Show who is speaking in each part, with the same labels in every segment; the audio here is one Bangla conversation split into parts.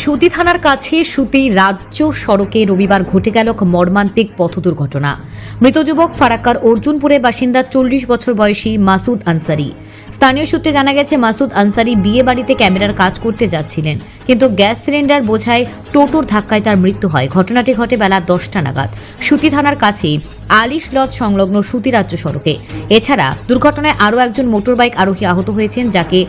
Speaker 1: সুতি থানার কাছে সুতি রাজ্য সড়কে রবিবার ঘটে গেল এক মর্মান্তিক পথ দুর্ঘটনা। মৃত যুবক ফারাক্কার অর্জুনপুরের বাসিন্দা 40 বছর বয়সী মাসুদ আনসারি। স্থানীয় সূত্রে জানা গেছে, মাসুদ আনসারি বিয়ে বাড়িতে ক্যামেরার কাজ করতে যাচ্ছিলেন, কিন্তু গ্যাস সিলিন্ডার বোঝাই টোটোর ধাক্কায় তার মৃত্যু হয়। ঘটনাটি ঘটে বেলা 10টা নাগাদ সুতি থানার কাছেই আলিশ লজ সংলগ্ন সুতি রাজ্য সড়কে। এছাড়া দুর্ঘটনায় আরও একজন মোটরবাইক আরোহী আহত হয়েছেন, যাকে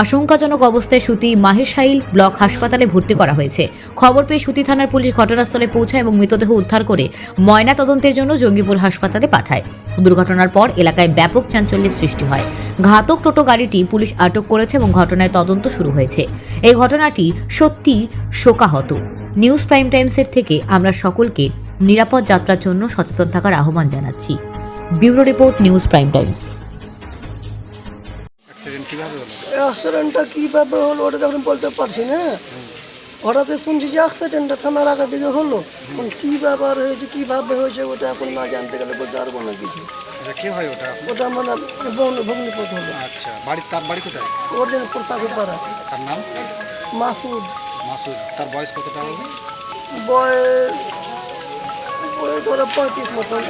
Speaker 1: আশঙ্কাজনক অবস্থায় সুতি মাহেশাইল ব্লক হাসপাতালে ভর্তি করা হয়েছে। খবর পেয়ে সুতি থানার পুলিশ ঘটনাস্থলে পৌঁছায় এবং মৃতদেহ উদ্ধার করে ময়না তদন্তের জন্য জঙ্গিপুর হাসপাতালে পাঠায়। দুর্ঘটনার পর এলাকায় ব্যাপক চাঞ্চল্যের সৃষ্টি হয়। ঘাতক টোটো গাড়িটি পুলিশ আটক করেছে এবং ঘটনায় তদন্ত শুরু হয়েছে। এই ঘটনাটি সত্যি শোকাহত। নিউজ প্রাইম টাইমসের থেকে আমরা সকলকে নিরাপদ যাত্রার জন্য সচেতন থাকার আহ্বান জানাচ্ছি। Bureau report, news prime times.
Speaker 2: অ্যাক্সিডেন্টটা কীভাবে হলো ওটা যখন বলতে পারছি না। হঠাৎ শুনছি যে অ্যাক্সিডেন্টটা থানার আগের দিকে হলো। এখন কী ব্যাপার হয়েছে, কীভাবে হয়েছে ওটা এখন না জানতে গেলে বলতে পারবো না কিছু।
Speaker 3: কে হয় ওটা?
Speaker 2: ওটা আমার ভগ্নিপথ হলো।
Speaker 3: আচ্ছা, তার বাড়ি কোথায়?
Speaker 2: ওর জন্য প্রতাপপাড়া।
Speaker 3: তার নাম
Speaker 2: মাসুদ।
Speaker 3: মাসুদ। তার বয়স কতটা হবে?
Speaker 2: বয়স ধরো 35 মতন।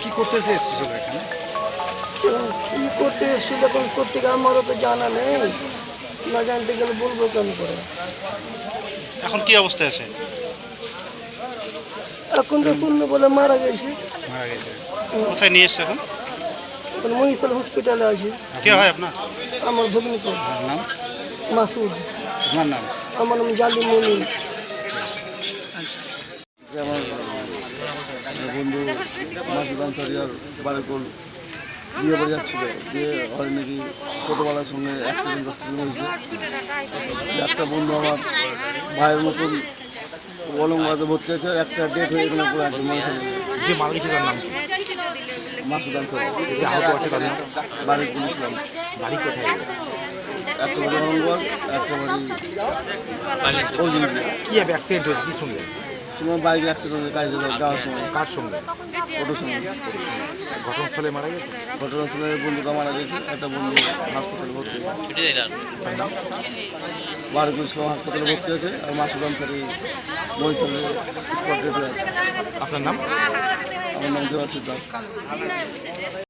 Speaker 3: কি করতে এসেছিল এখানে?
Speaker 2: কী করতে এসেছিল এখন সত্যিকার আমারও তো জানা নেই, না জানতে গেলে বলবো কেন করে।
Speaker 3: এখন কি অবস্থায় আছে?
Speaker 2: এখন তো শুনলো বলে মারা গেছে।
Speaker 3: মারা গেছে। কোথায় নিয়ে এসছে এখন?
Speaker 2: এখন মহিষাল হসপিটালে আছে।
Speaker 3: কে হয় আপনার?
Speaker 2: আমার ভগ্নিপথ।
Speaker 3: নাম?
Speaker 2: মাসুদ।
Speaker 3: আপনার নাম?
Speaker 2: আমার নাম জালিম মনির।
Speaker 4: আমার বন্ধু মাসুদ আনসারি আর বাড়ির বিয়ে বাড়ি যাচ্ছিল, দিয়ে হয় নাকি ছোটোবেলার সঙ্গে অ্যাক্সিডেন্ট হয়েছে। একটা বন্ধু আমার ভাইয়ের মতন অলঙ্গাতে ভর্তি আছে, একটা ডেট হয়ে গেলে পুরো একজন মানুষের
Speaker 3: যে মারা গেছে তার নাম?
Speaker 4: মাসুদ আনসারি।
Speaker 3: যে আহত আছে তার নাম?
Speaker 4: বাড়ির পুলিশলাম।
Speaker 3: বাড়ি কোথায়?
Speaker 4: একটা বাড়ি অলঙ্গার, একটা বাড়ি অর্জুনপুর।
Speaker 3: কীভাবে অ্যাক্সিডেন্ট হয়েছে কি শুনলেন?
Speaker 4: সময় বাইক অ্যাক্সিডেন্টে কাজে যাওয়ার সময়
Speaker 3: কার সঙ্গে?
Speaker 4: অটোর সঙ্গে
Speaker 3: ঘটনাস্থলে মারা গেছে?
Speaker 4: ঘটনাস্থলে বন্ধুটা মারা গেছে, একটা বন্ধু হাসপাতালে ভর্তি আছে।
Speaker 3: তার নাম?
Speaker 4: বাড়ির পুলিশলাম হাসপাতালে ভর্তি আছে, আর মাসুদ আনসারি মহিষালে স্পট ডেট হয়ে আছে।
Speaker 3: আপনার নাম?
Speaker 4: আমার নাম দেওয়ার সিদ্ধান্ত।